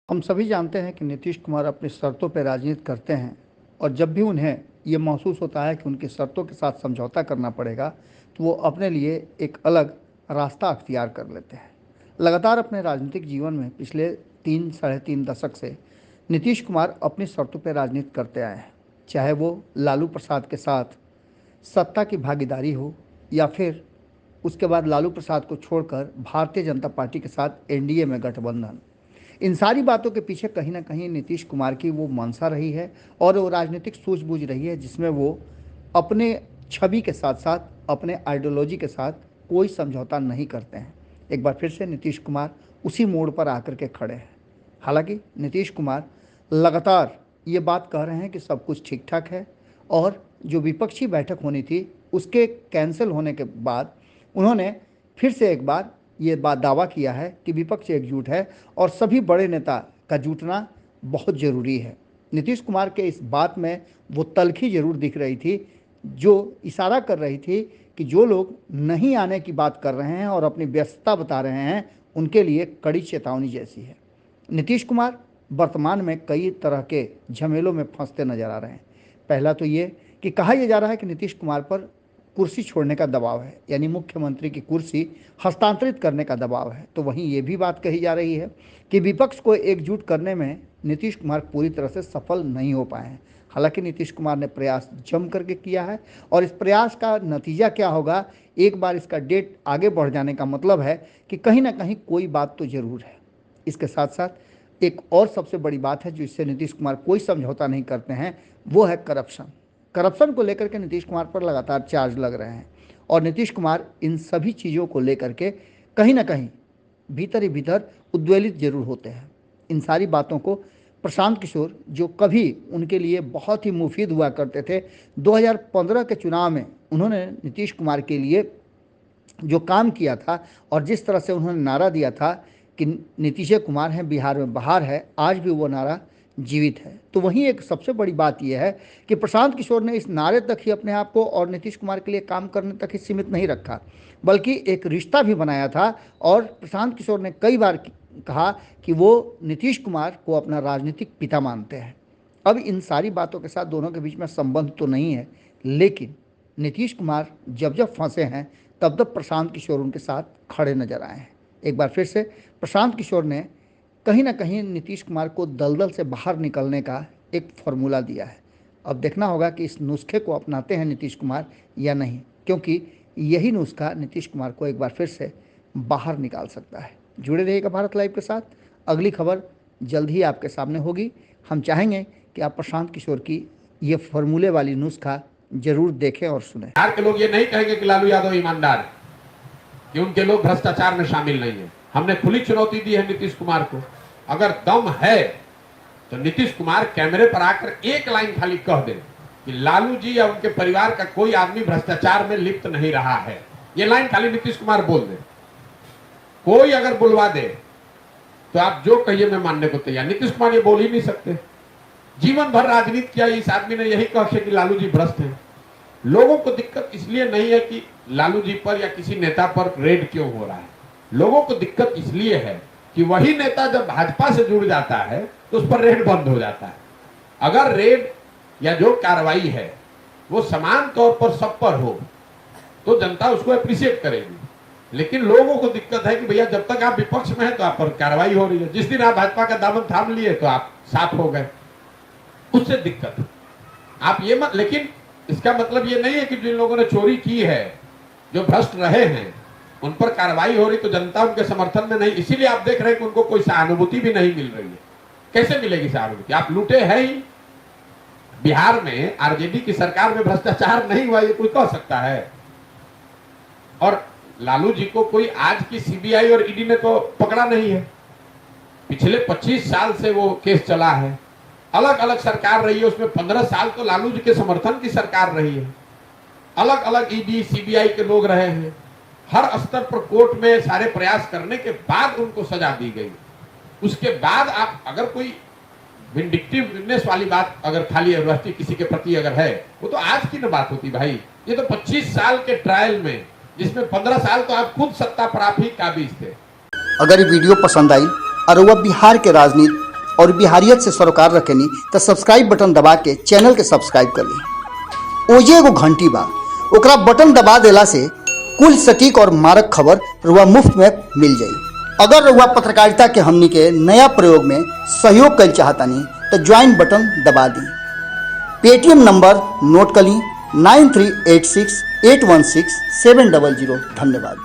हम सभी जानते हैं कि नीतीश कुमार अपनी शर्तों पर राजनीति करते हैं और जब भी उन्हें ये महसूस होता है कि उनकी शर्तों के साथ समझौता करना पड़ेगा तो वो अपने लिए एक अलग रास्ता अख्तियार कर लेते हैं। लगातार अपने राजनीतिक जीवन में पिछले 3 साढ़े 3 दशक से नीतीश कुमार अपनी शर्तों पर राजनीति करते आए हैं, चाहे वो लालू प्रसाद के साथ सत्ता की भागीदारी हो या फिर उसके बाद लालू प्रसाद को छोड़कर भारतीय जनता पार्टी के साथ एनडीए में गठबंधन। इन सारी बातों के पीछे कहीं ना कहीं नीतीश कुमार की वो मंशा रही है और वो राजनीतिक सूझबूझ रही है जिसमें वो अपने छवि के साथ साथ अपने आइडियोलॉजी के साथ कोई समझौता नहीं करते हैं। एक बार फिर से नीतीश कुमार उसी मोड़ पर आकर के खड़े हैं। हालांकि नीतीश कुमार लगातार ये बात कह रहे हैं कि सब कुछ ठीक ठाक है और जो विपक्षी बैठक होनी थी उसके कैंसिल होने के बाद उन्होंने फिर से एक बार ये बात दावा किया है कि विपक्ष एकजुट है और सभी बड़े नेता का जुटना बहुत ज़रूरी है। नीतीश कुमार के इस बात में वो तल्खी ज़रूर दिख रही थी जो इशारा कर रही थी कि जो लोग नहीं आने की बात कर रहे हैं और अपनी व्यस्तता बता रहे हैं उनके लिए कड़ी चेतावनी जैसी है। नीतीश कुमार वर्तमान में कई तरह के झमेलों में फंसते नजर आ रहे हैं। पहला तो ये कि कहा यह जा रहा है कि नीतीश कुमार पर कुर्सी छोड़ने का दबाव है, यानी मुख्यमंत्री की कुर्सी हस्तांतरित करने का दबाव है। तो वहीं ये भी बात कही जा रही है कि विपक्ष को एकजुट करने में नीतीश कुमार पूरी तरह से सफल नहीं हो पाए हैं। हालांकि नीतीश कुमार ने प्रयास जम करके किया है और इस प्रयास का नतीजा क्या होगा, एक बार इसका डेट आगे बढ़ जाने का मतलब है कि कहीं ना कहीं कोई बात तो ज़रूर है। इसके साथ साथ एक और सबसे बड़ी बात है जिससे नीतीश कुमार कोई समझौता नहीं करते हैं, वो है करप्शन। करप्शन को लेकर के नीतीश कुमार पर लगातार चार्ज लग रहे हैं और नीतीश कुमार इन सभी चीज़ों को लेकर के कहीं ना कहीं भीतर ही भीतर उद्वेलित जरूर होते हैं। इन सारी बातों को प्रशांत किशोर, जो कभी उनके लिए बहुत ही मुफीद हुआ करते थे, 2015 के चुनाव में उन्होंने नीतीश कुमार के लिए जो काम किया था और जिस तरह से उन्होंने नारा दिया था कि नीतीश कुमार हैं बिहार में बहार है, आज भी वो नारा जीवित है। तो वहीं एक सबसे बड़ी बात यह है कि प्रशांत किशोर ने इस नारे तक ही अपने आप को और नीतीश कुमार के लिए काम करने तक ही सीमित नहीं रखा, बल्कि एक रिश्ता भी बनाया था। और प्रशांत किशोर ने कई बार कहा कि वो नीतीश कुमार को अपना राजनीतिक पिता मानते हैं। अब इन सारी बातों के साथ दोनों के बीच में संबंध तो नहीं है, लेकिन नीतीश कुमार जब जब फंसे हैं तब तब प्रशांत किशोर उनके साथ खड़े नजर आए हैं। एक बार फिर से प्रशांत किशोर ने कहीं ना कहीं नीतीश कुमार को दलदल से बाहर निकलने का एक फॉर्मूला दिया है। अब देखना होगा कि इस नुस्खे को अपनाते हैं नीतीश कुमार या नहीं, क्योंकि यही नुस्खा नीतीश कुमार को एक बार फिर से बाहर निकाल सकता है। जुड़े रहिएगा भारत लाइव के साथ, अगली खबर जल्द ही आपके सामने होगी। हम चाहेंगे कि आप प्रशांत किशोर की ये फॉर्मूले वाली नुस्खा जरूर देखें और सुने। बिहार के लोग ये नहीं कहेंगे कि लालू यादव ईमानदार है, कि उनके लोग भ्रष्टाचार में शामिल नहीं है। हमने खुली चुनौती दी है नीतीश कुमार को, अगर दम है तो नीतीश कुमार कैमरे पर आकर एक लाइन खाली कह दे कि लालू जी या उनके परिवार का कोई आदमी भ्रष्टाचार में लिप्त नहीं रहा है। ये लाइन खाली नीतीश कुमार बोल दे, कोई अगर बुलवा दे तो आप जो कहिए मैं मानने को तैयार। नीतीश कुमार ये बोल ही नहीं सकते। जीवन भर राजनीति किया इस आदमी ने, यही कहे कि लालू जी भ्रष्ट हैं। लोगों को दिक्कत इसलिए नहीं है कि लालू जी पर या किसी नेता पर रेड क्यों हो रहा है, लोगों को दिक्कत इसलिए है कि वही नेता जब भाजपा से जुड़ जाता है तो उस पर रेड बंद हो जाता है। अगर रेड या जो कार्रवाई है वो समान तौर पर सब पर हो तो जनता उसको अप्रिशिएट करेगी। लेकिन लोगों को दिक्कत है कि भैया जब तक आप विपक्ष में हैं तो आप पर कार्रवाई हो रही है, जिस दिन आप भाजपा का दामन थाम लिए तो आप साफ हो गए, उससे दिक्कत है। आप ये मत, लेकिन इसका मतलब ये नहीं है कि जिन लोगों ने चोरी की है, जो भ्रष्ट रहे हैं, उन पर कार्रवाई हो रही तो जनता उनके समर्थन में नहीं। इसीलिए आप देख रहे हैं कि उनको कोई सहानुभूति भी नहीं मिल रही है। कैसे मिलेगी सहानुभूति? आप लूटे हैं ही। बिहार में आरजेडी की सरकार में भ्रष्टाचार नहीं हुआ, ये कोई कह सकता है? और लालू जी को कोई आज की सीबीआई और ईडी ने तो पकड़ा नहीं है। पिछले 25 साल से वो केस चला है, अलग अलग सरकार रही है, उसमें 15 साल तो लालू जी के समर्थन की सरकार रही है। अलग अलग ईडी सीबीआई के लोग रहे हैं, हर स्तर पर कोर्ट में सारे प्रयास करने के बाद उनको सजा दी गई। उसके बाद आप अगर कोई विंडिक्टिवनेस वाली बात अगर खाली व्यवस्था किसी के प्रति अगर है, वो तो आज की न बात होती भाई। ये तो 25 साल के ट्रायल में, जिसमें 15 साल तो आप खुद सत्ता पर आप ही काबिज थे। अगर ये वीडियो पसंद आई और वह बिहार के राजनीति और बिहारियत से सरोकार रखेनी तो सब्सक्राइब बटन दबा के चैनल के सब्सक्राइब कर ली। ओजे एगो घंटी बा, ओकरा बटन दबा देला से कुल सटीक और मारक खबर रुआ मुफ्त में मिल जाई। अगर रुआ पत्रकारिता के हमनी के नया प्रयोग में सहयोग कर चाहतानी तो ज्वाइन बटन दबा दी। पेटीएम नंबर नोट कर ली 9386816700। धन्यवाद।